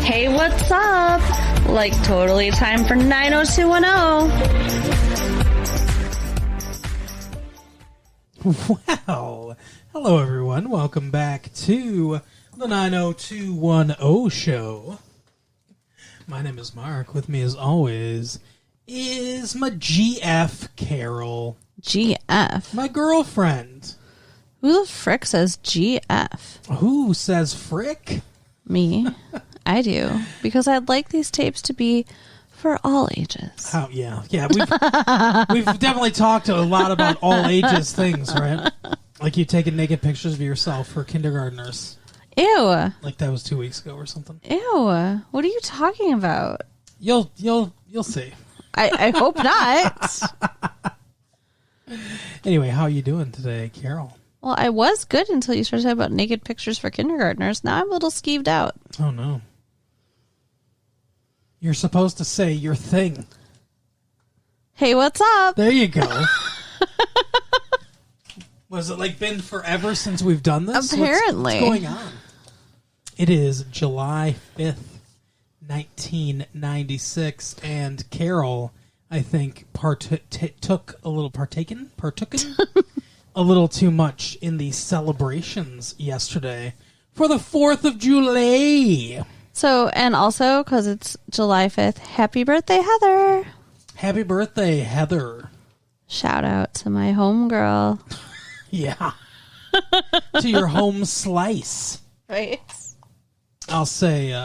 Hey, what's up? Like, totally time for 90210. Wow. Hello, everyone. Welcome back to the 90210 show. My name is Mark. With me, as always, is my GF, Carol. GF? My girlfriend. Who the frick says GF? Who says frick? Me. I do. Because I'd like these tapes to be for all ages. Oh, yeah. Yeah, we've definitely talked a lot about all ages things, right? Like you taking naked pictures of yourself for kindergartners. Ew. Like that was 2 weeks ago or something. Ew. What are you talking about? You'll see. I hope not. Anyway, how are you doing today, Carol? Well, I was good until you started talking about naked pictures for kindergartners. Now I'm a little skeeved out. Oh, no. You're supposed to say your thing. Hey, what's up? There you go. Was it like been forever since we've done this? Apparently. What's going on? It is July 5th, 1996, and Carol, I think, partook a little too much in the celebrations yesterday for the 4th of July. So, and also, because it's July 5th, happy birthday, Heather. Happy birthday, Heather. Shout out to my homegirl. Yeah. To your home slice. Right. I'll say, I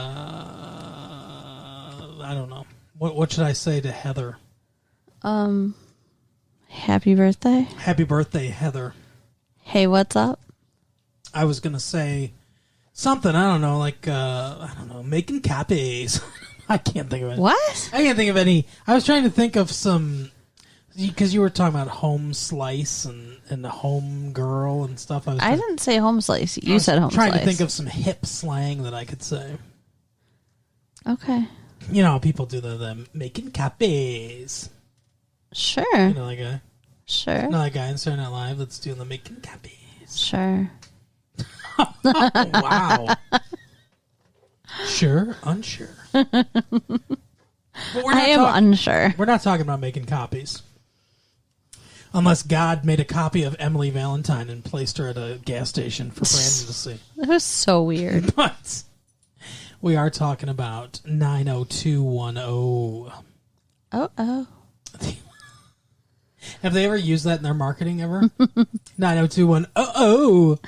don't know. What should I say to Heather? Happy birthday. Happy birthday, Heather. Hey, what's up? I was going to say something, I don't know, like, making copies. I can't think of it. What? I can't think of any. I was trying to think of some, because you were talking about home slice and the home girl and stuff. I didn't say home slice. You said home slice. Trying to think of some hip slang that I could say. Okay. You know, people do the making copies. Sure. You know that guy? Sure. You know that guy in Saturday Night Live that's doing the making copies? Sure. Oh, wow. Sure? Unsure. But I am unsure. We're not talking about making copies. Unless God made a copy of Emily Valentine and placed her at a gas station for Brandon to see. That was so weird. But we are talking about 90210. Oh. Have they ever used that in their marketing ever? 90210. Uh-oh.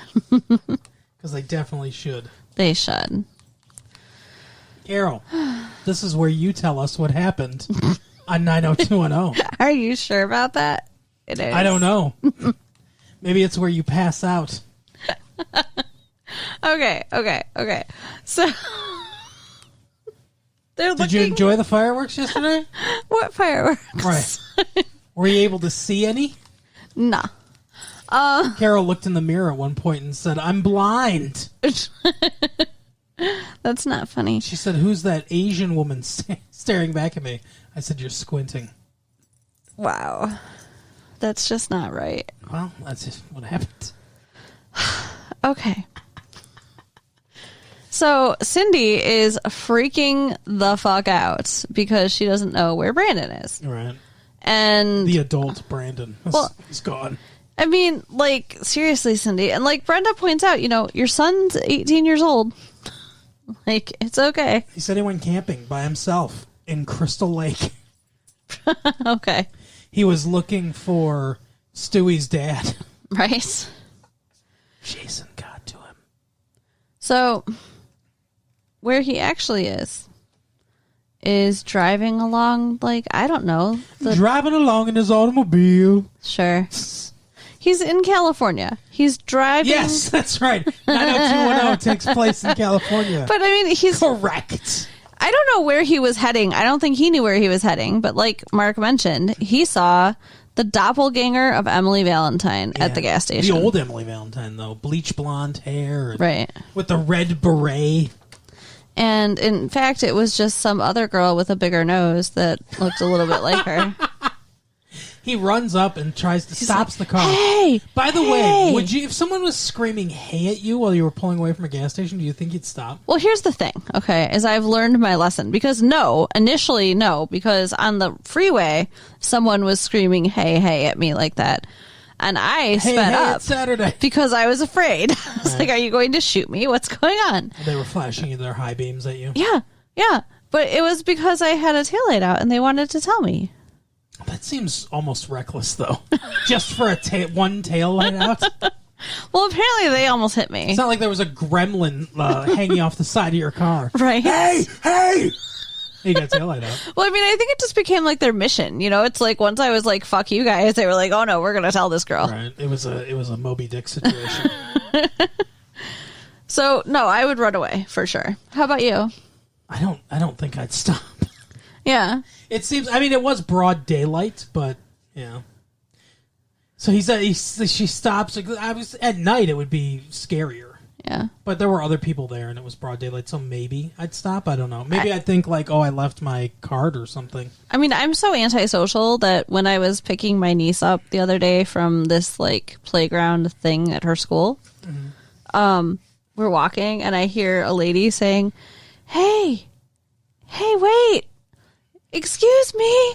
Because they definitely should. They should. Carol, this is where you tell us what happened on 90210. Are you sure about that? It is. I don't know. Maybe it's where you pass out. Okay. So they're looking. Did you enjoy the fireworks yesterday? What fireworks? Right. Were you able to see any? Nah. Carol looked in the mirror at one point and said, "I'm blind." That's not funny. She said, "Who's that Asian woman staring back at me?" I said, "You're squinting." Wow. That's just not right. Well, that's just what happened. Okay. So Cindy is freaking the fuck out because she doesn't know where Brandon is. Right. And the adult Brandon is gone. I mean, like, seriously, Cindy. And like Brenda points out, your son's 18 years old. Like, it's okay. He said he went camping by himself in Crystal Lake. Okay. He was looking for Stewie's dad. Right. Jason got to him. So, where he actually is driving along, like, I don't know. Driving along in his automobile. Sure. He's in California. He's driving. Yes, that's right. 90210 takes place in California. But I mean, he's correct. I don't know where he was heading. I don't think he knew where he was heading. But like Mark mentioned, he saw the doppelganger of Emily Valentine at the gas station. The old Emily Valentine, though. Bleach blonde hair. Right. With the red beret. And in fact, it was just some other girl with a bigger nose that looked a little bit like her. He runs up and tries to stops the car. Hey! By the hey! way, would you, if someone was screaming "hey" at you while you were pulling away from a gas station, do you think you'd stop? Well, here's the thing, okay, is I've learned my lesson. Because initially no, because on the freeway, someone was screaming "hey, hey" at me like that. And I sped up. It's Saturday. Because I was afraid. I was like, are you going to shoot me? What's going on? They were flashing their high beams at you. Yeah. But it was because I had a taillight out and they wanted to tell me. That seems almost reckless, though. Just for one tail light out. Well, apparently they almost hit me. It's not like there was a gremlin hanging off the side of your car. Right. Hey! You got a tail light out. Well, I mean, I think it just became like their mission. You know, it's like once I was like, fuck you guys, they were like, oh no, we're going to tell this girl. Right. It was a Moby Dick situation. So, no, I would run away for sure. How about you? I don't think I'd stop. Yeah. It seems, I mean, it was broad daylight, but, yeah. So she stops. At night, it would be scarier. Yeah. But there were other people there, and it was broad daylight, so maybe I'd stop. I don't know. Maybe I'd think, like, oh, I left my card or something. I mean, I'm so antisocial that when I was picking my niece up the other day from this, like, playground thing at her school, we're walking, and I hear a lady saying, hey, wait, excuse me.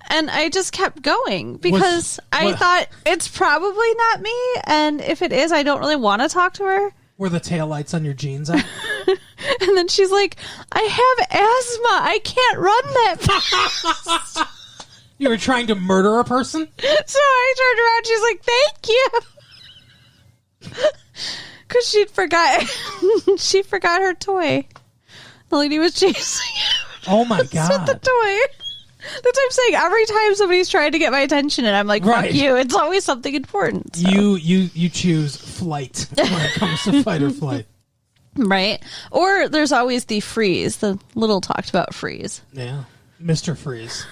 And I just kept going because I thought it's probably not me. And if it is, I don't really want to talk to her. Were the taillights on your jeans out? And then she's like, I have asthma. I can't run that fast. You were trying to murder a person? So I turned around. She's like, thank you. Because she forgot her toy. The lady was chasing Oh my God. with the toy. That's what I'm saying. Every time somebody's trying to get my attention and I'm like, fuck Right. you, it's always something important. So. You choose flight when it comes to fight or flight. Right? Or there's always the freeze, the little talked about freeze. Yeah. Mr. Freeze,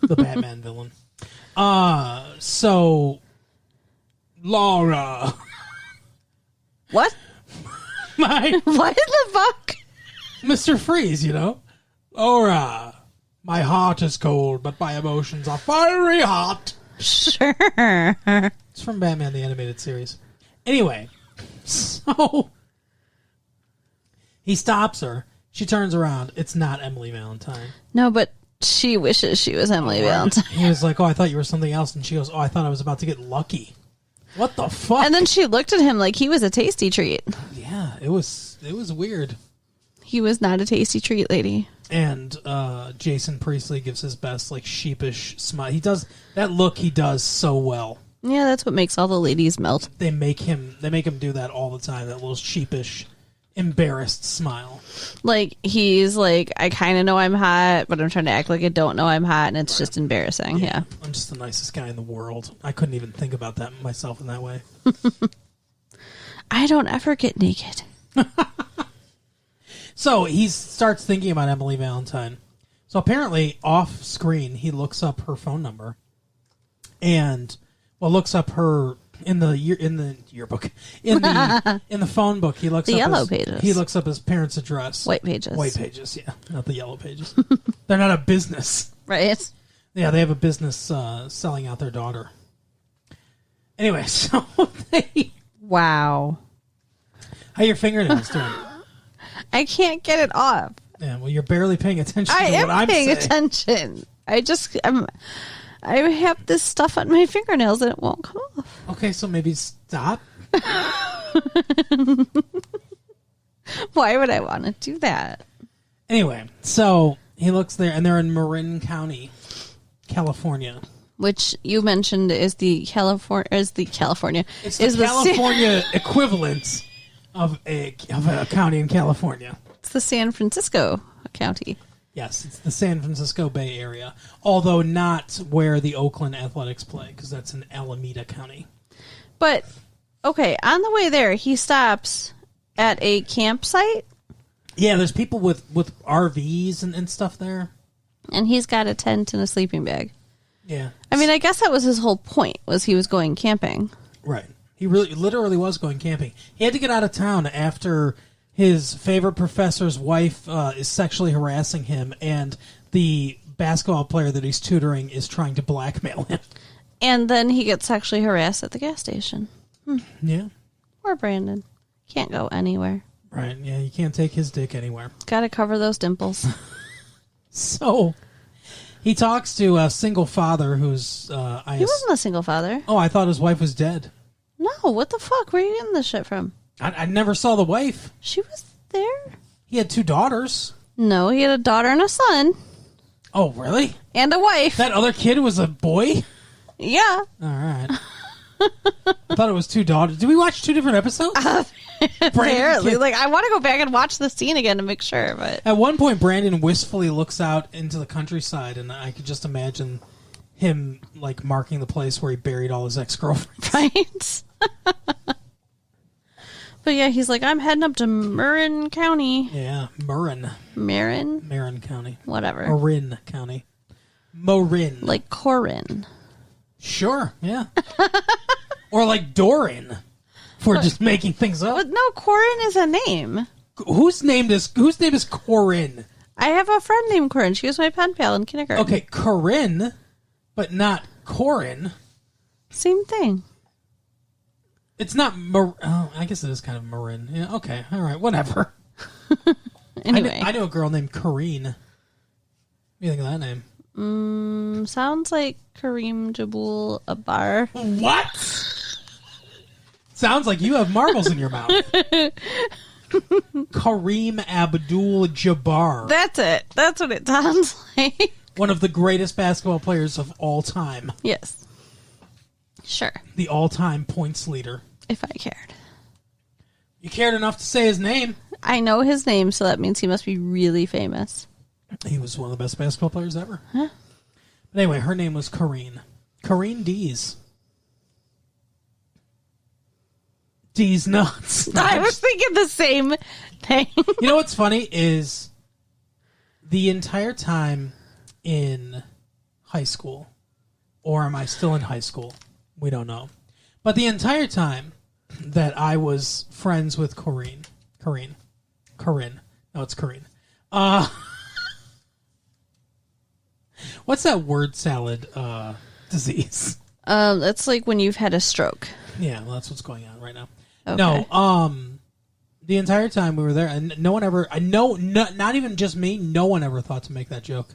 the Batman villain. So Laura. What? What in the fuck? Mr. Freeze, you know? Laura. My heart is cold, but my emotions are fiery hot. Sure. It's from Batman the Animated Series. Anyway, so he stops her. She turns around. It's not Emily Valentine. No, but she wishes she was Emily Valentine. He was like, oh, I thought you were something else. And she goes, oh, I thought I was about to get lucky. What the fuck? And then she looked at him like he was a tasty treat. Yeah, it was weird. He was not a tasty treat, lady. And Jason Priestley gives his best, like, sheepish smile. He does that look he does so well. Yeah, that's what makes all the ladies melt. They make him do that all the time, that little sheepish, embarrassed smile. Like, he's like, I kind of know I'm hot, but I'm trying to act like I don't know I'm hot, and it's just embarrassing. Yeah. I'm just the nicest guy in the world. I couldn't even think about that myself in that way. I don't ever get naked. So he starts thinking about Emily Valentine. So apparently, off screen, he looks up her phone number, and looks up her in the yearbook in the phone book. He looks the up yellow pages. He looks up his parents' address. White pages. White pages, yeah, not the yellow pages. They're not a business, Right. Yeah, they have a business selling out their daughter. Anyway, so Wow. how your fingernails doing? I can't get it off. Yeah, well, you're barely paying attention to I what am I'm paying saying. attention. I have this stuff on my fingernails and it won't come off. Okay, so maybe stop. Why would I want to do that? Anyway, so he looks there, and they're in Marin County, California. Which you mentioned is the California. It's the is California equivalent of a county in California. It's the San Francisco County. Yes, it's the San Francisco Bay Area, although not where the Oakland Athletics play, because that's in Alameda County. But, okay, on the way there, he stops at a campsite. Yeah, there's people with RVs and stuff there. And he's got a tent and a sleeping bag. Yeah. I mean, I guess that was his whole point, was he was going camping. Right. He literally was going camping. He had to get out of town after his favorite professor's wife is sexually harassing him, and the basketball player that he's tutoring is trying to blackmail him. And then he gets sexually harassed at the gas station. Yeah. Poor Brandon. Can't go anywhere. Right. Yeah, you can't take his dick anywhere. Got to cover those dimples. So he talks to a single father who's... He wasn't a single father. Oh, I thought his wife was dead. No, what the fuck? Where are you getting this shit from? I never saw the wife. She was there? He had 2 daughters. No, he had a daughter and a son. Oh, really? And a wife. That other kid was a boy? Yeah. All right. I thought it was 2 daughters. Did we watch 2 different episodes? Apparently. Like, I want to go back and watch the scene again to make sure, but... At one point, Brandon wistfully looks out into the countryside, and I could just imagine him, like, marking the place where he buried all his ex-girlfriends. Right? But yeah, he's like, I'm heading up to Marin County. Yeah, Marin County. Whatever. Marin County. Marin. Like Corin. Sure, yeah. Or like Doran. If we're just making things up. But no, Corin is a name. Whose name is Corinne? I have a friend named Corin. She was my pen pal in kindergarten. Okay, Corinne, but not Corin. Same thing. It's not oh, I guess it is kind of Marin. Yeah, okay, all right, whatever. Anyway. I know a girl named Corrine. What do you think of that name? Sounds like Kareem Jabul Abbar. What? Sounds like you have marbles in your mouth. Kareem Abdul-Jabbar. That's it. That's what it sounds like. One of the greatest basketball players of all time. Yes. Sure. The all-time points leader. If I cared. You cared enough to say his name. I know his name, so that means he must be really famous. He was one of the best basketball players ever. Huh? But anyway, her name was Corrine. Corrine Dees. Dees nuts. I was thinking the same thing. You know what's funny is the entire time in high school, or am I still in high school? We don't know. But the entire time that I was friends with Corinne. No, it's Corinne. What's that word salad disease? That's like when you've had a stroke. Yeah, well, that's what's going on right now. Okay. No, the entire time we were there, and no one ever, not even just me, no one ever thought to make that joke.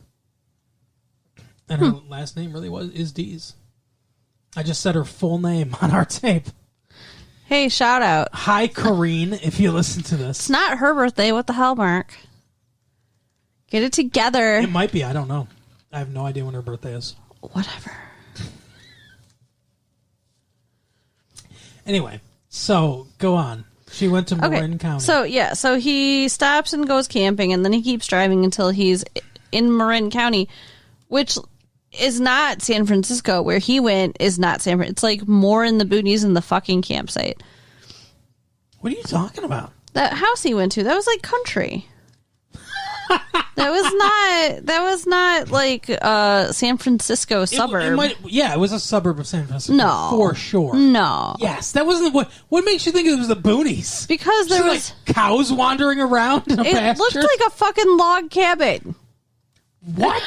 And her last name really is Dees. I just said her full name on our tape. Hey, shout out. Hi, Corrine, if you listen to this. It's not her birthday. What the hell, Mark? Get it together. It might be. I don't know. I have no idea when her birthday is. Whatever. Anyway, so go on. She went to Marin County. So he stops and goes camping, and then he keeps driving until he's in Marin County, which is not San Francisco. Where he went is not San Francisco. It's like more in the boonies than the fucking campsite. What are you talking about? That house he went to, that was like country. That was not like San Francisco suburb. It was a suburb of San Francisco. No. For sure. No. Yes, that wasn't what makes you think it was the boonies? Because there was like cows wandering around in a it pasture? looked like a fucking log cabin. What?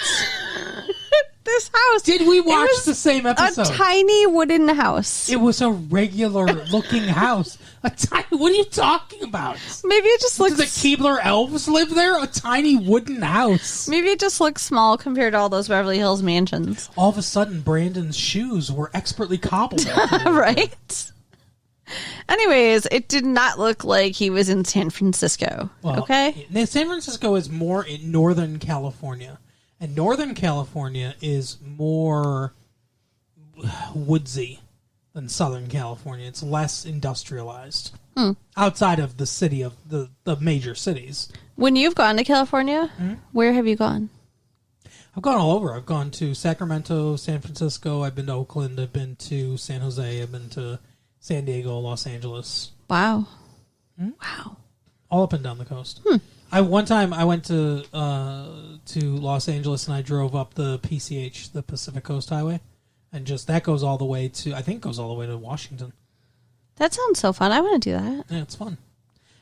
This house. Did we watch the same episode? A tiny wooden house. It was a regular looking house. What are you talking about? Maybe it just looks... Did the Keebler elves live there? A tiny wooden house. Maybe it just looks small compared to all those Beverly Hills mansions. All of a sudden, Brandon's shoes were expertly cobbled. Right? Anyways, it did not look like he was in San Francisco. Well, okay? San Francisco is more in Northern California. And Northern California is more woodsy than Southern California. It's less industrialized. Outside of the city of the major cities. When you've gone to California, where have you gone? I've gone all over. I've gone to Sacramento, San Francisco. I've been to Oakland. I've been to San Jose. I've been to San Diego, Los Angeles. Wow. Wow. All up and down the coast. One time I went to Los Angeles and I drove up the PCH, the Pacific Coast Highway, and that goes all the way to Washington. That sounds so fun. I want to do that. Yeah, it's fun.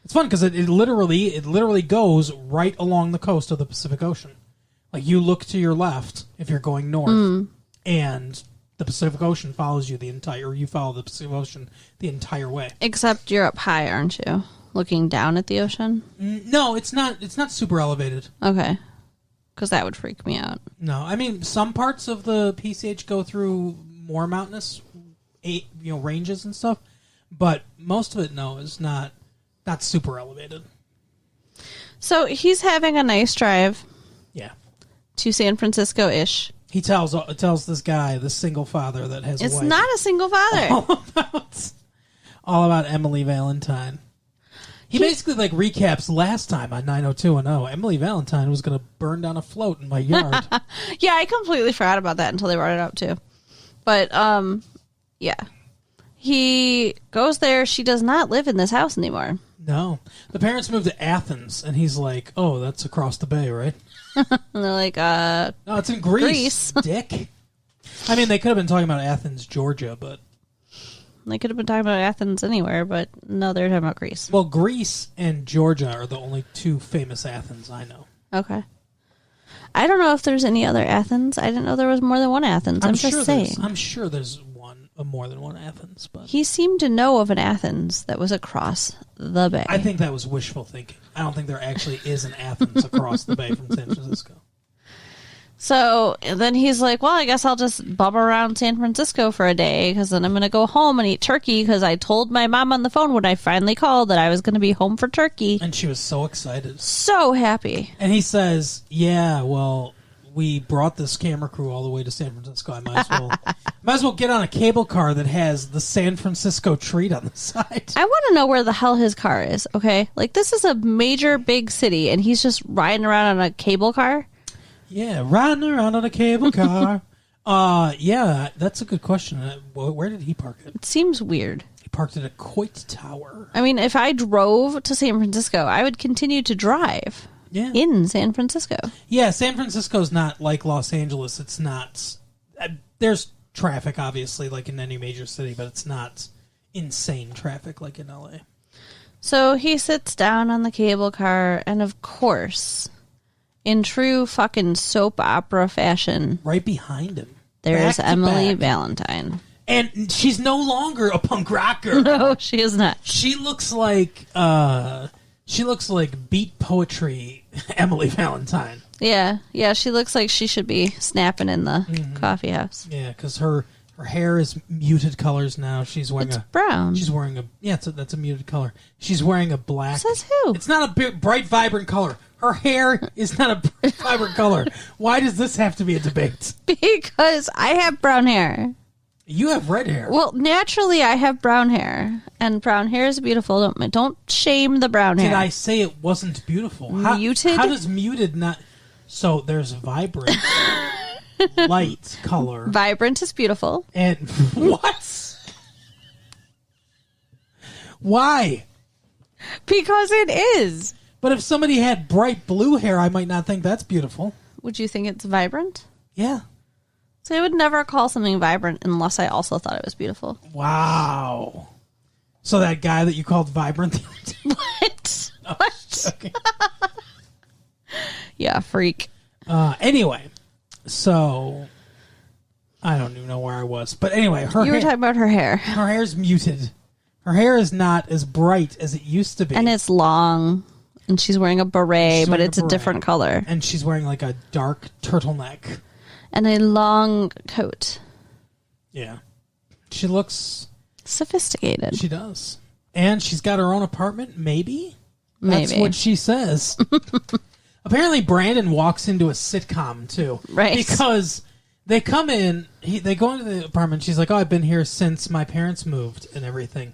It's fun because it literally goes right along the coast of the Pacific Ocean. Like you look to your left if you're going north, and the Pacific Ocean follows you you follow the Pacific Ocean the entire way. Except you're up high, aren't you? Looking down at the ocean? No, it's not. It's not super elevated. Okay. Because that would freak me out. No, I mean, some parts of the PCH go through more mountainous, ranges and stuff, but most of it, no, is not super elevated. So he's having a nice drive. Yeah. To San Francisco-ish. He tells this guy, this single father that has a wife. It's not a single father. All about Emily Valentine. He basically recaps last time on 90210. Emily Valentine was going to burn down a float in my yard. Yeah, I completely forgot about that until they brought it up too. But yeah. He goes there. She does not live in this house anymore. No. The parents moved to Athens, and he's like, oh, that's across the bay, right? And they're like, no, it's in Greece. Dick. I mean, they could have been talking about Athens, Georgia, but... They could have been talking about Athens anywhere, but no, they're talking about Greece. Well, Greece and Georgia are the only two famous Athens I know. Okay. I don't know if there's any other Athens. I didn't know there was more than one Athens. I'm just saying. I'm sure there's more than one Athens, but he seemed to know of an Athens that was across the bay. I think that was wishful thinking. I don't think there actually is an Athens across the bay from San Francisco. So then he's like, well, I guess I'll just bum around San Francisco for a day because then I'm going to go home and eat turkey because I told my mom on the phone when I finally called that I was going to be home for turkey. And she was so excited. So happy. And he says, yeah, well, we brought this camera crew all the way to San Francisco. I might as well get on a cable car that has the San Francisco treat on the side. I want to know where the hell his car is, okay? This is a major big city and he's just riding around on a cable car? Yeah, riding around on a cable car. Yeah, that's a good question. Where did he park it? It seems weird. He parked at a Coit Tower. I mean, if I drove to San Francisco, I would continue to drive in San Francisco. Yeah, San Francisco's not like Los Angeles. It's not... there's traffic, obviously, like in any major city, but it's not insane traffic like in LA. So he sits down on the cable car, and of course... in true fucking soap opera fashion, right behind him, there's Emily Valentine. And she's no longer a punk rocker. No, she is not. She looks like beat poetry Emily Valentine. Yeah, she looks like she should be snapping in the coffee house. Yeah, because her hair is muted colors now. She's wearing brown. She's wearing that's a muted color. She's wearing a black. Says who? It's not a bright, vibrant color. Her hair is not a bright, vibrant color. Why does this have to be a debate? Because I have brown hair. You have red hair. Well, naturally, I have brown hair, and brown hair is beautiful. Don't shame the brown hair. Did I say it wasn't beautiful? Muted? How does muted not? So there's vibrant, light color. Vibrant is beautiful. And what? Why? Because it is. But if somebody had bright blue hair, I might not think that's beautiful. Would you think it's vibrant? Yeah. So I would never call something vibrant unless I also thought it was beautiful. Wow. So that guy that you called vibrant? What? Oh, what? Okay. Yeah, freak. Anyway, so I don't even know where I was. But anyway, you were talking about her hair. Her hair's muted. Her hair is not as bright as it used to be. And it's long. And she's wearing a beret, but it's a different color. And she's wearing like a dark turtleneck. And a long coat. Yeah. She looks... sophisticated. She does. And she's got her own apartment, maybe? Maybe. That's what she says. Apparently Brandon walks into a sitcom, too. Right. Because they come in, they go into the apartment, she's like, oh, I've been here since my parents moved and everything.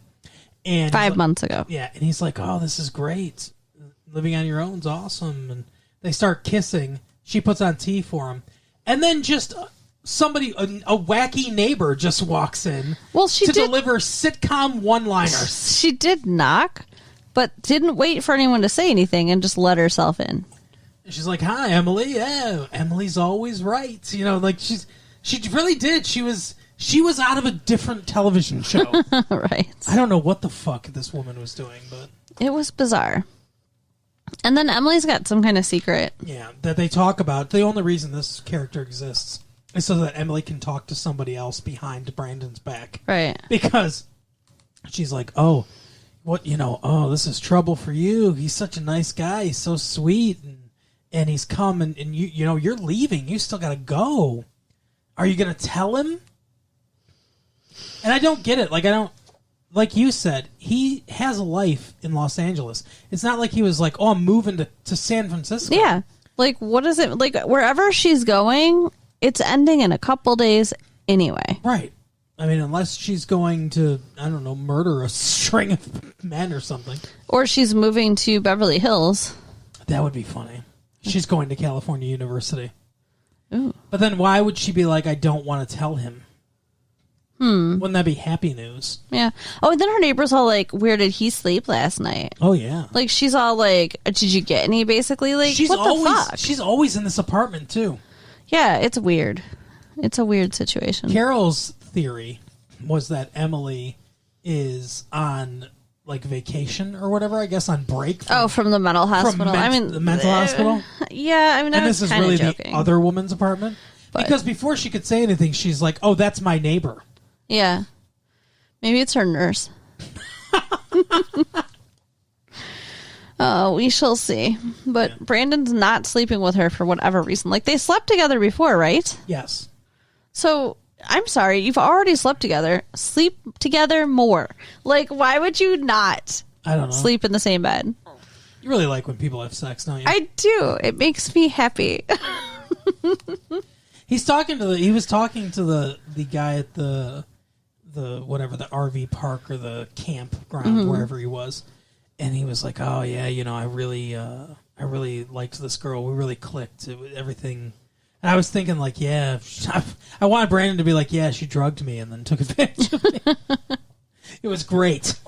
And 5 months ago. Yeah, and he's like, oh, this is great. Living on your own's awesome. And they start kissing. She puts on tea for him. And then just somebody, a wacky neighbor just walks in to deliver sitcom one-liners. She did knock, but didn't wait for anyone to say anything and just let herself in. And she's like, hi, Emily. Yeah, Emily's always right. You know, like she really did. She was out of a different television show. Right. I don't know what the fuck this woman was doing, but... it was bizarre. And then Emily's got some kind of secret. Yeah, that they talk about. The only reason this character exists so that Emily can talk to somebody else behind Brandon's back. Right. Because she's like, oh, this is trouble for you. He's such a nice guy. He's so sweet. And he's come and you're leaving. You still got to go. Are you going to tell him? And I don't get it. Like you said, he has a life in Los Angeles. It's not like he was like, oh, I'm moving to San Francisco. Yeah. Like, what is it? Like, wherever she's going, it's ending in a couple days anyway. Right. I mean, unless she's going to, I don't know, murder a string of men or something. Or she's moving to Beverly Hills. That would be funny. She's going to California University. Ooh. But then why would she be like, I don't want to tell him? Wouldn't that be happy news? Yeah. Oh, and then her neighbor's all like, where did he sleep last night? Oh, yeah. Like, she's all like, did you get any, basically? Like, what the fuck? She's always in this apartment, too. Yeah, it's weird. It's a weird situation. Carol's theory was that Emily is on, like, vacation or whatever, I guess on break. From the mental hospital. The mental hospital? Yeah, I mean, and this is really joking. the other woman's apartment? Because before she could say anything, she's like, oh, that's my neighbor. Yeah. Maybe it's her nurse. Oh, we shall see. But Brandon's not sleeping with her for whatever reason. Like, they slept together before, right? Yes. So, I'm sorry. You've already slept together. Sleep together more. Like, why would you not I don't know. sleep in the same bed? You really like when people have sex, don't you? I do. It makes me happy. He was talking to the guy at the RV park or the campground, wherever he was, and he was like, oh yeah, I really liked this girl. We really clicked. Everything. And I was thinking like, yeah, I wanted Brandon to be like, yeah, she drugged me and then took advantage of me. It was great.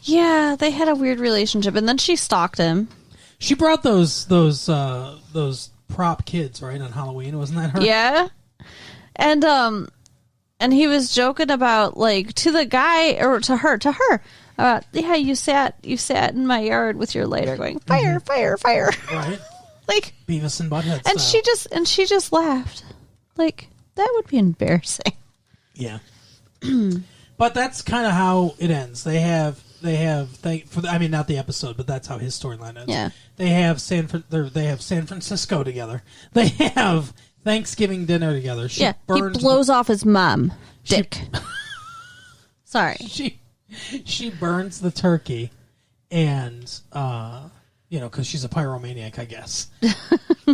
Yeah, they had a weird relationship, and then she stalked him. She brought those prop kids, right, on Halloween, wasn't that her? Yeah. And he was joking about, like, to the guy, or to her, yeah, you sat in my yard with your lighter going, fire, fire, fire. Right. Like, Beavis and Butthead and style. she just laughed. Like, that would be embarrassing. Yeah. But that's kind of how it ends. They have not the episode, but that's how his storyline ends. Yeah. They have San Francisco together. They have Thanksgiving dinner together. He blows off his mom. Dick. Sorry. She burns the turkey, and because she's a pyromaniac, I guess.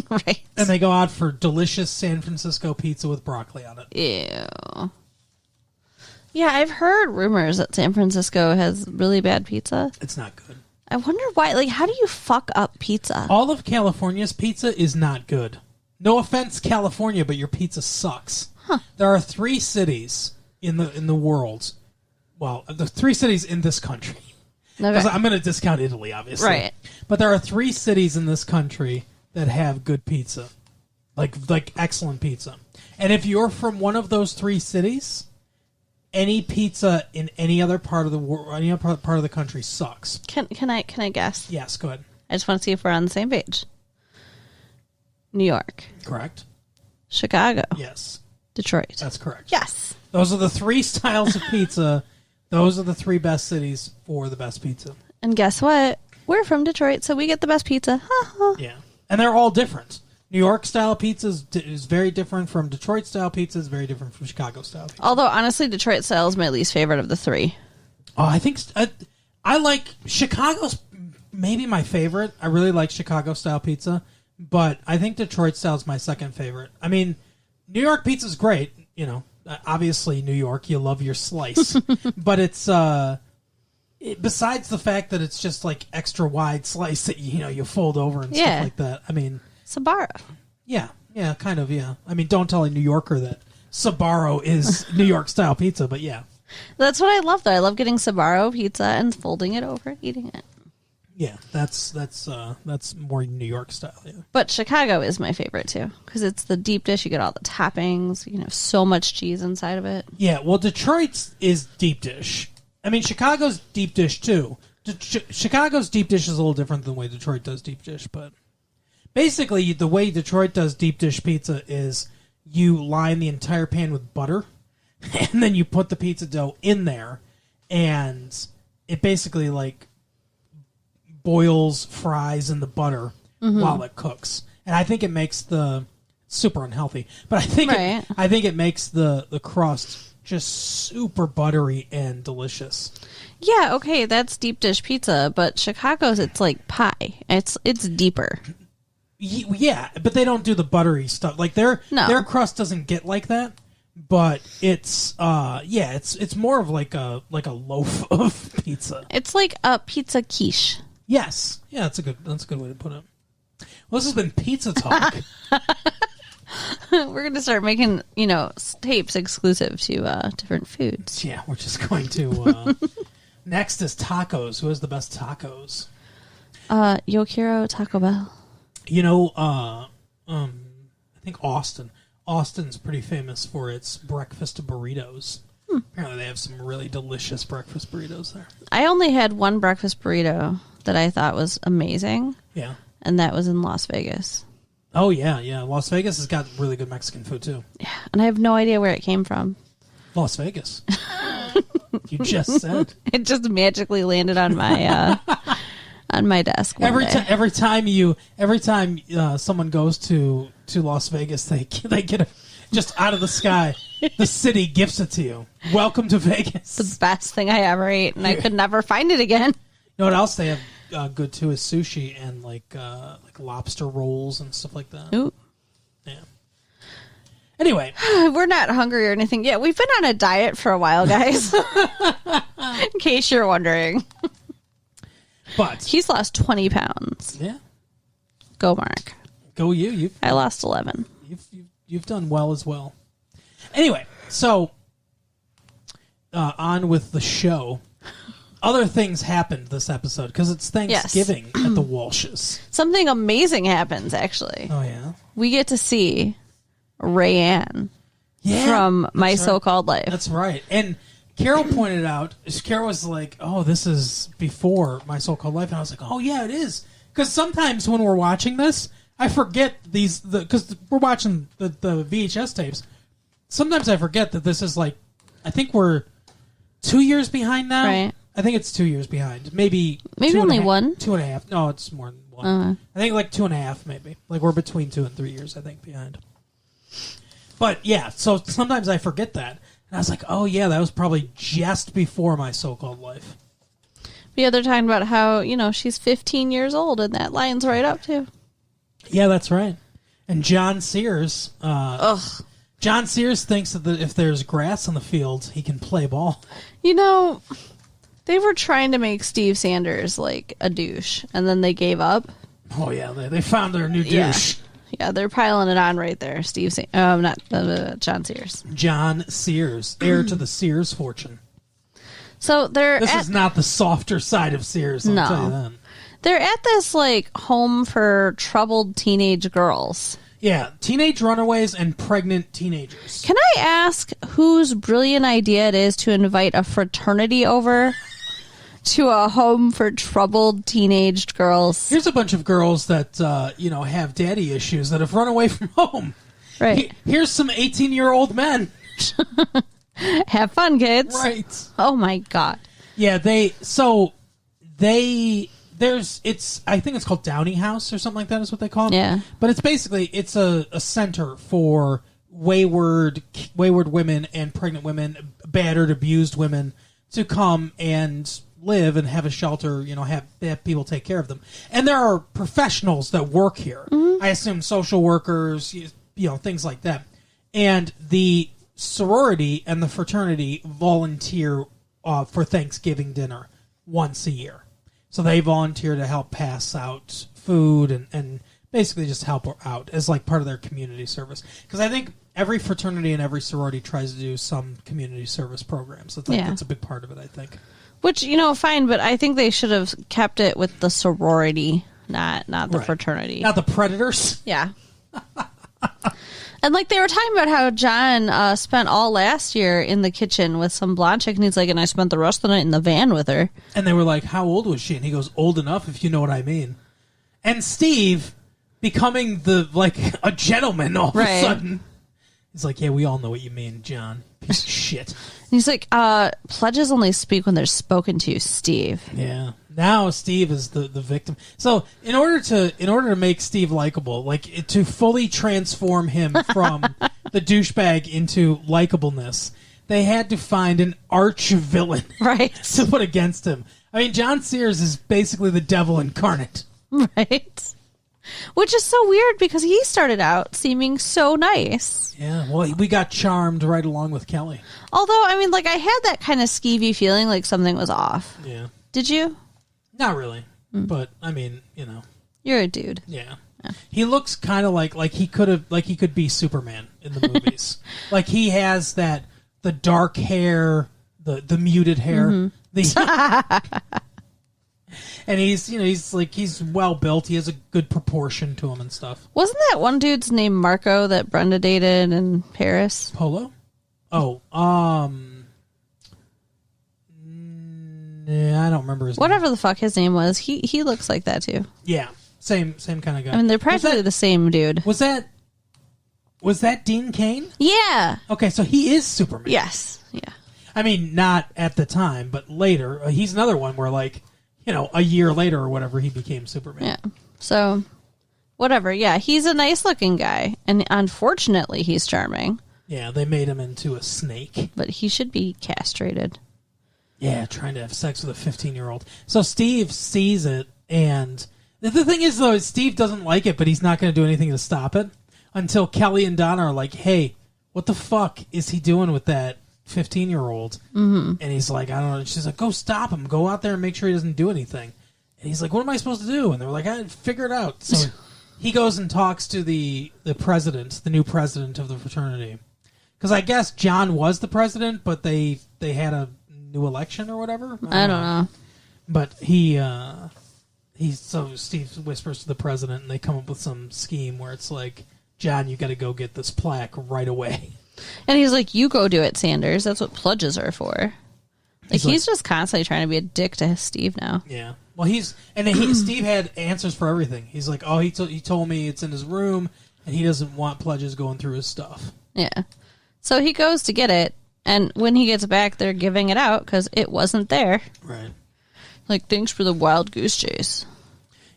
Right. And they go out for delicious San Francisco pizza with broccoli on it. Ew. Yeah, I've heard rumors that San Francisco has really bad pizza. It's not good. I wonder why. Like, how do you fuck up pizza? All of California's pizza is not good. No offense, California, but your pizza sucks. Huh. There are 3 cities in the world. Well, the 3 cities in this country. Okay. I'm going to discount Italy, obviously. Right. But there are 3 cities in this country that have good pizza, like excellent pizza. And if you're from one of those 3 cities, any pizza in any other part of the world, any other part of the country sucks. Can I guess? Yes, go ahead. I just want to see if we're on the same page. New York. Correct. Chicago. Yes. Detroit. That's correct. Yes. Those are the 3 styles of pizza. Those are the 3 best cities for the best pizza. And guess what? We're from Detroit, so we get the best pizza. Yeah. And they're all different. New York style pizza is very different from Detroit style pizza. Is very different from Chicago style pizza. Although honestly, Detroit style is my least favorite of the 3. Oh, I think I like Chicago's maybe my favorite. I really like Chicago style pizza, but I think Detroit style is my second favorite. I mean, New York pizza is great. Obviously New York, you love your slice, but it's besides the fact that it's just like extra wide slice that you fold over and stuff like that. I mean. Sbarro. Yeah, kind of, yeah. I mean, don't tell a New Yorker that Sbarro is New York style pizza, but yeah. That's what I love, though. I love getting Sbarro pizza and folding it over and eating it. Yeah, that's more New York style. Yeah. But Chicago is my favorite too, because it's the deep dish. You get all the toppings. So much cheese inside of it. Yeah, well, Detroit's is deep dish. I mean, Chicago's deep dish too. Chicago's deep dish is a little different than the way Detroit does deep dish, but basically, the way Detroit does deep dish pizza is you line the entire pan with butter, and then you put the pizza dough in there, and it basically like boils, fries in the butter while it cooks. And I think it makes the super unhealthy, but I think it makes the crust just super buttery and delicious. Yeah, okay, that's deep dish pizza, but Chicago's it's like pie. It's deeper. Yeah, but they don't do the buttery stuff. Like their crust doesn't get like that, but it's it's more of like a loaf of pizza. It's like a pizza quiche. Yes. Yeah, that's a good way to put it. Well, this has been Pizza Talk. We're going to start making, tapes exclusive to different foods. Yeah, we're just going to... next is tacos. Who has the best tacos? Yo Quiero Taco Bell. I think Austin. Austin's pretty famous for its breakfast burritos. Apparently they have some really delicious breakfast burritos there. I only had one breakfast burrito that I thought was amazing. Yeah. And that was in Las Vegas. Oh, yeah. Las Vegas has got really good Mexican food, too. Yeah, and I have no idea where it came from. Las Vegas. You just said. It just magically landed on my on my desk one day. Every time someone goes to Las Vegas, they get just out of the sky. The city gifts it to you. Welcome to Vegas. The best thing I ever ate, and I could never find it again. You know what else they have good too is sushi and like lobster rolls and stuff like that. Ooh. Yeah. Anyway, we're not hungry or anything. Yeah, we've been on a diet for a while, guys. In case you're wondering. But he's lost 20 pounds. Yeah. Go, Mark. Go you. I lost 11. You've done well as well. Anyway, so on with the show. Other things happened this episode because it's Thanksgiving at the Walshes. Something amazing happens, actually. Oh, yeah? We get to see Rayanne from My So-Called Life. That's right. And Carol pointed out, Carol was like, oh, this is before My So-Called Life. And I was like, oh, yeah, it is. Because sometimes when we're watching this, I forget because we're watching the VHS tapes. Sometimes I forget that this is like, I think we're 2 years behind now. Right. I think it's 2 years behind. Maybe only one. 2.5. No, it's more than one. I think like 2.5 maybe. Like we're between 2 and 3 years, I think, behind. But yeah, so sometimes I forget that. And I was like, oh yeah, that was probably just before My So-Called Life. Yeah, they're talking about how, she's 15 years old and that lines right up too. Yeah, that's right. And John Sears. John Sears thinks that if there's grass on the field, he can play ball. They were trying to make Steve Sanders like a douche, and then they gave up. Oh yeah, they found their new douche. Yeah, they're piling it on right there. John Sears. John Sears, heir to the Sears fortune. So this is not the softer side of Sears. I'll tell you that. They're at this like home for troubled teenage girls. Yeah, teenage runaways and pregnant teenagers. Can I ask whose brilliant idea it is to invite a fraternity over to a home for troubled teenaged girls? Here's a bunch of girls that have daddy issues that have run away from home. Right. Here's some 18-year-old men. Have fun, kids. Right. Oh my God. Yeah, I think it's called Downey House or something like that is what they call it. Yeah. But it's a center for wayward women and pregnant women, battered, abused women to come and live and have a shelter, have people take care of them. And there are professionals that work here. Mm-hmm. I assume social workers, things like that. And the sorority and the fraternity volunteer for Thanksgiving dinner once a year. So they volunteer to help pass out food and basically just help out as like part of their community service. Because I think every fraternity and every sorority tries to do some community service programs. So that's a big part of it, I think. Which, fine, but I think they should have kept it with the sorority, not the fraternity. Not the predators? Yeah. And like they were talking about how John spent all last year in the kitchen with some blonde chick, and he's like, and I spent the rest of the night in the van with her. And they were like, how old was she? And he goes, old enough, if you know what I mean. And Steve becoming a gentleman all of a sudden. He's like, yeah, we all know what you mean, John. Piece of shit. And he's like, pledges only speak when they're spoken to, Steve. Yeah. Now Steve is the victim. So in order to make Steve likable, like to fully transform him from the douchebag into likableness, they had to find an arch villain Right. to put against him. I mean, John Sears is basically the devil incarnate. Right. Which is so weird because he started out seeming so nice. Yeah, well, we got charmed right along with Kelly. Although, I mean, like, I had that kind of skeevy feeling like something was off. Yeah. Did you? Not really. But, I mean, you know. You're a dude. Yeah. He looks kind of like he could be Superman in the movies. Like he has the dark hair, the muted hair. And he's well built. He has a good proportion to him and stuff. Wasn't that one dude's name Marco that Brenda dated in Paris? Polo? Oh, yeah, I don't remember his name. Whatever the fuck his name was, he looks like that too. Yeah, same kind of guy. I mean, they're practically the same dude. Was that Dean Cain? Yeah. Okay, so he is Superman. Yes. Yeah. I mean, not at the time, but later. He's another one where, like, you know, a year later or whatever, he became Superman. Yeah. So, whatever. Yeah, he's a nice-looking guy, and unfortunately, he's charming. Yeah, they made him into a snake. But he should be castrated. Yeah, trying to have sex with a 15-year-old. So Steve sees it, and the thing is, though, Steve doesn't like it, but he's not going to do anything to stop it until Kelly and Donna are like, hey, what the fuck is he doing with that 15-year-old? Mm-hmm. And he's like, I don't know. She's like, go stop him. Go out there and make sure he doesn't do anything. And he's like, what am I supposed to do? And they're like, figure it out. So he goes and talks to the president, the new president of the fraternity. Because I guess John was the president, but they had a new election or whatever. I don't know. But so Steve whispers to the president, and they come up with some scheme where it's like, John, you got to go get this plaque right away. And he's like, you go do it, Sanders. That's what pledges are for. Like, he's just constantly trying to be a dick to Steve now. Yeah. Well, Steve had answers for everything. He's like, oh, he told me it's in his room, and he doesn't want pledges going through his stuff. Yeah. So he goes to get it, and when he gets back, they're giving it out because it wasn't there. Right. Like, thanks for the wild goose chase.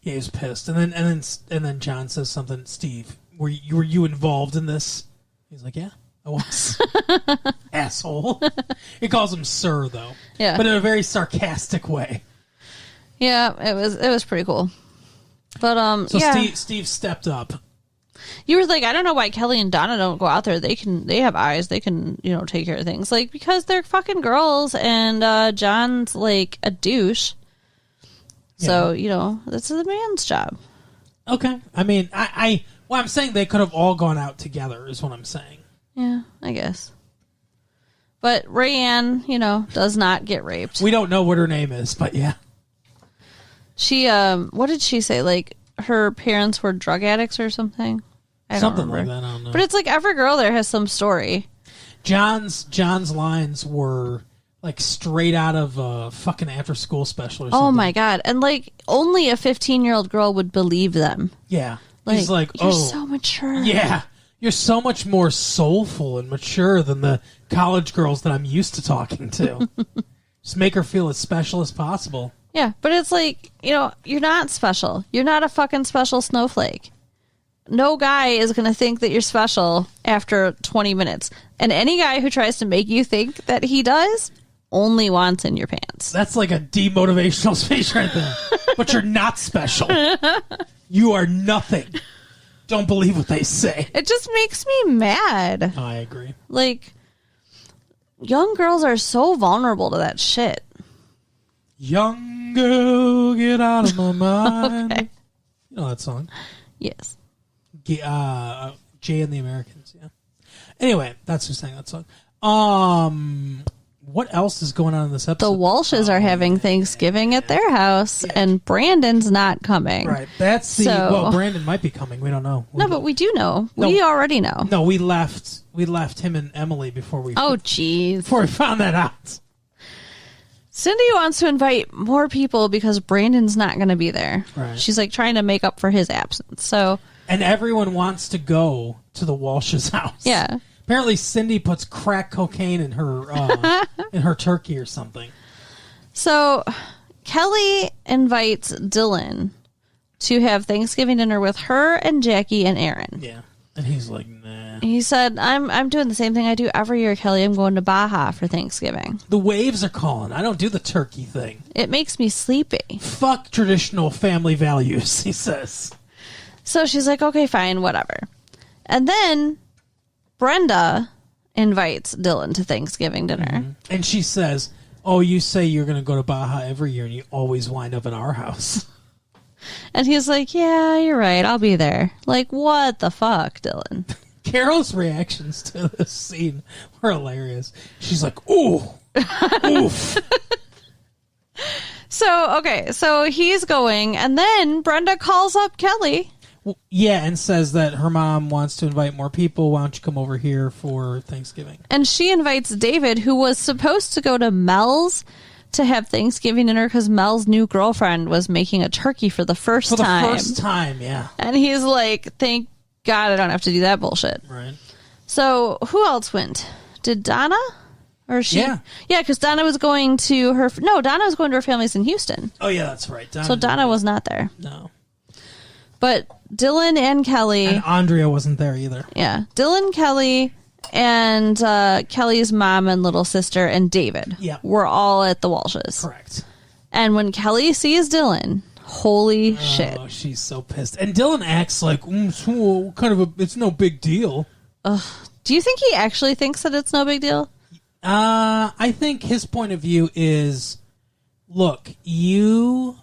Yeah, he's pissed, and then John says something. Steve, were you involved in this? He's like, yeah, I was. Asshole. He calls him sir, though. Yeah. But in a very sarcastic way. Yeah, it was pretty cool. But So yeah. Steve stepped up. You were like, I don't know why Kelly and Donna don't go out there. They have eyes. They can, take care of things. Like, because they're fucking girls, and John's like a douche. So, this is a man's job. Okay. I mean, I'm saying they could have all gone out together is what I'm saying. Yeah, I guess. But Rayanne, does not get raped. We don't know what her name is, but yeah. She, what did she say? Like, her parents were drug addicts or something? I don't Something remember. like that, I don't know. But it's like every girl there has some story. John's lines were like straight out of a fucking after school special or something. Oh my God. And like only a 15-year-old girl would believe them. Yeah. Like, he's like, you're so mature. Yeah. You're so much more soulful and mature than the college girls that I'm used to talking to. Just make her feel as special as possible. Yeah, but it's like, you're not special. You're not a fucking special snowflake. No guy is going to think that you're special after 20 minutes. And any guy who tries to make you think that he does only wants in your pants. That's like a demotivational speech right there. But you're not special. You are nothing. Don't believe what they say. It just makes me mad. I agree. Like, young girls are so vulnerable to that shit. Young girl, get out of my mind. Okay. You know that song. Yes. Jay and the Americans, yeah. Anyway, that's who sang that song. What else is going on in this episode? The Walshes are having Thanksgiving at their house, and Brandon's not coming. Right. That's well, Brandon might be coming. We don't know. No, but we do know. We already know. No, we left him and Emily before we before we found that out. Cindy wants to invite more people because Brandon's not going to be there. Right. She's like trying to make up for his absence. So, and everyone wants to go to the Walsh's house. Yeah. Apparently, Cindy puts crack cocaine in her turkey or something. So Kelly invites Dylan to have Thanksgiving dinner with her and Jackie and Aaron. Yeah, and he's like, nah. He said, I'm doing the same thing I do every year, Kelly. I'm going to Baja for Thanksgiving. The waves are calling. I don't do the turkey thing. It makes me sleepy. Fuck traditional family values, he says. So she's like, okay, fine, whatever. And then Brenda invites Dylan to Thanksgiving dinner. Mm-hmm. And she says, oh, you say you're going to go to Baja every year and you always wind up at our house. And he's like, yeah, you're right. I'll be there. Like, what the fuck, Dylan? Carol's reactions to this scene were hilarious. She's like, ooh, oof. So he's going, and then Brenda calls up Kelly. Yeah, and says that her mom wants to invite more people. Why don't you come over here for Thanksgiving? And she invites David, who was supposed to go to Mel's to have Thanksgiving dinner because Mel's new girlfriend was making a turkey for the first time. For the first time, yeah. And he's like, thank God I don't have to do that bullshit. Right. So who else went? Did Donna? Or she? Yeah. Yeah, because Donna was going to her... No, Donna was going to her family's in Houston. Oh, yeah, that's right. So Donna was not there. No. But Dylan and Kelly... And Andrea wasn't there either. Yeah. Dylan, Kelly, and Kelly's mom and little sister and David were all at the Walshes. Correct. And when Kelly sees Dylan, holy shit. Oh, she's so pissed. And Dylan acts like, it's no big deal. Do you think he actually thinks that it's no big deal? I think his point of view is, look, you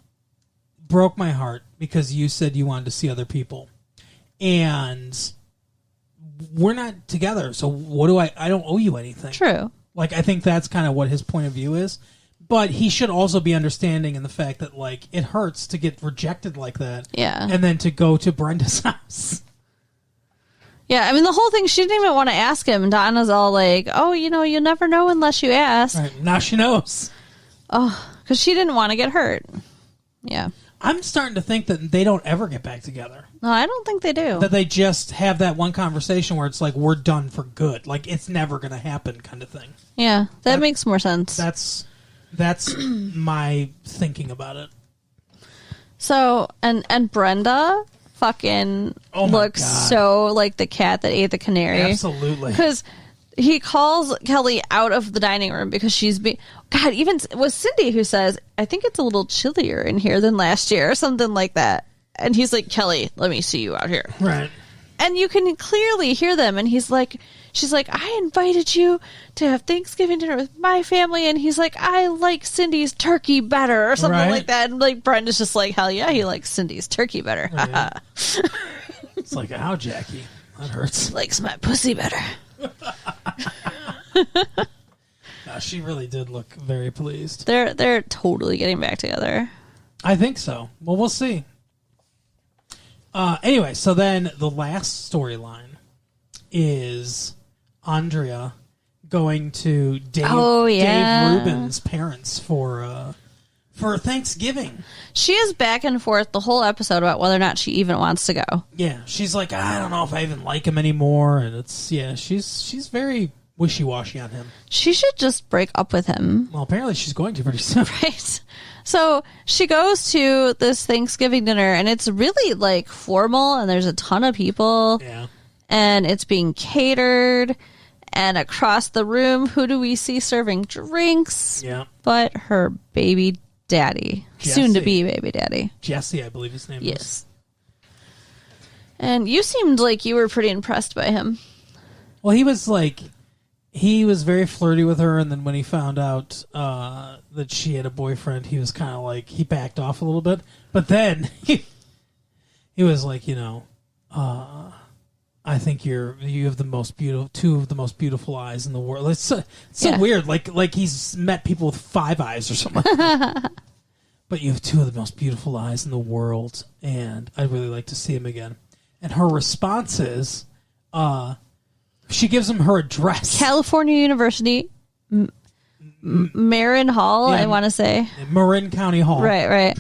broke my heart because you said you wanted to see other people. And we're not together, so what do I don't owe you anything. True. Like, I think that's kind of what his point of view is. But he should also be understanding in the fact that, like, it hurts to get rejected like that. Yeah. And then to go to Brenda's house. Yeah, I mean, the whole thing, she didn't even want to ask him. Donna's all like, oh, you never know unless you ask. Right, now she knows. Oh, because she didn't want to get hurt. Yeah. I'm starting to think that they don't ever get back together. No, I don't think they do. That they just have that one conversation where it's like, we're done for good. Like, it's never going to happen kind of thing. Yeah, that makes more sense. That's my thinking about it. So, and Brenda fucking looks so like the cat that ate the canary. Absolutely. Because he calls Kelly out of the dining room because she's God, even was Cindy who says, I think it's a little chillier in here than last year or something like that. And he's like, Kelly, let me see you out here. Right. And you can clearly hear them. And she's like, I invited you to have Thanksgiving dinner with my family. And he's like, I like Cindy's turkey better or something like that. And like Brenda's just like, hell yeah, he likes Cindy's turkey better. Right. It's like, ow, Jackie, that hurts. Likes my pussy better. No, she really did look very pleased. They're totally getting back together. I think so. Well, we'll see. Anyway, so then the last storyline is Andrea going to Dave Rubin's parents for Thanksgiving. She is back and forth the whole episode about whether or not she even wants to go. Yeah, she's like, I don't know if I even like him anymore, and she's very wishy-washy on him. She should just break up with him. Well, apparently she's going to pretty soon. Right. So she goes to this Thanksgiving dinner, and it's really like formal, and there's a ton of people. Yeah. And it's being catered. And across the room, who do we see serving drinks? Yeah. But her baby daddy. Jesse. Soon to be baby daddy. Jesse, I believe his name is. Yes. And you seemed like you were pretty impressed by him. Well, he was very flirty with her, and then when he found out that she had a boyfriend, he was kind of like, he backed off a little bit. But then he was like, I think you have the most beautiful, two of the most beautiful eyes in the world. It's so weird, like he's met people with 5 eyes or something like that. But you have two of the most beautiful eyes in the world, and I'd really like to see him again. And her response is, she gives him her address. California University, Marin Hall, I want to say. Marin County Hall. Right.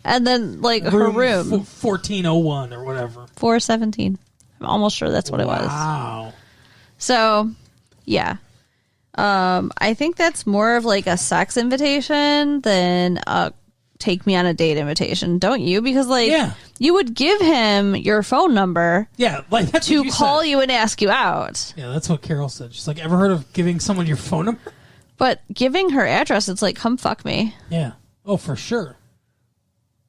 And then, like, her room. 1401 or whatever. 417. I'm almost sure that's what it was. Wow. So, yeah. I think that's more of like a sex invitation than a take me on a date invitation, don't you? Because you would give him your phone number like that's to what you call said. you and ask you out. Yeah, that's what Carol said. She's like, ever heard of giving someone your phone number? But giving her address, it's like, come fuck me. Yeah. Oh, for sure.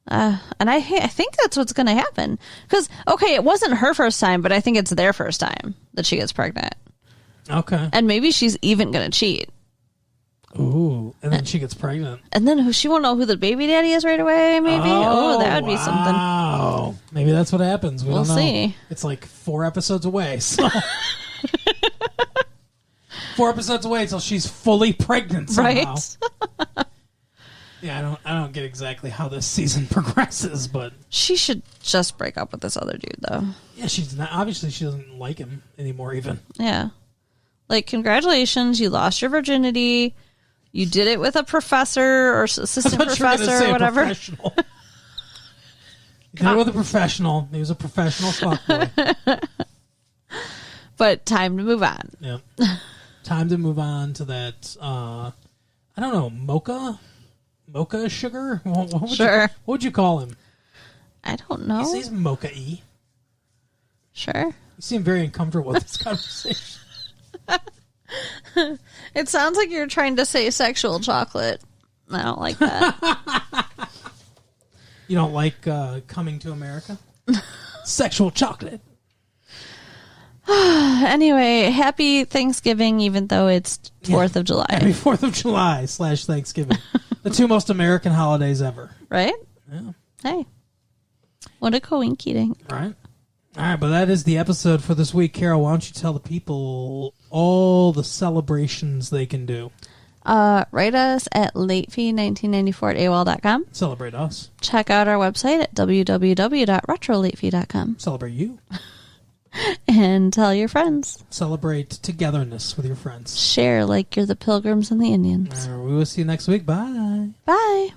And I think that's what's going to happen. Because, okay, it wasn't her first time, but I think it's their first time that she gets pregnant. Okay. And maybe she's even going to cheat. Ooh, and then she gets pregnant. And then she won't know who the baby daddy is right away, maybe. Oh, that would be something. Wow. Maybe that's what happens. We'll don't know. See. It's like 4 episodes away, so... 4 episodes away until she's fully pregnant somehow. Right? Yeah, I don't get exactly how this season progresses, but... She should just break up with this other dude, though. Yeah, she's not... Obviously, she doesn't like him anymore, even. Yeah. Like, congratulations, you lost your virginity... You did it with a professor or assistant professor or whatever. You did it with a professional. He was a professional fuckboy. But time to move on. Yeah. Time to move on to that, I don't know, mocha sugar? What would you call him? I don't know. He's mocha-y. Sure. You seem very uncomfortable with this conversation. It sounds like you're trying to say sexual chocolate. I don't like that. You don't like Coming to America? Sexual chocolate. Anyway, happy Thanksgiving, even though it's 4th of July. Happy 4th of July / Thanksgiving. The 2 most American holidays ever. Right? Yeah. Hey. What a coinky dink. Right. All right, but that is the episode for this week. Carol, why don't you tell the people all the celebrations they can do? Write us at latefee1994@AOL.com. Celebrate us. Check out our website at www.retrolatefee.com. Celebrate you. And tell your friends. Celebrate togetherness with your friends. Share like you're the Pilgrims and the Indians. We will see you next week. Bye. Bye.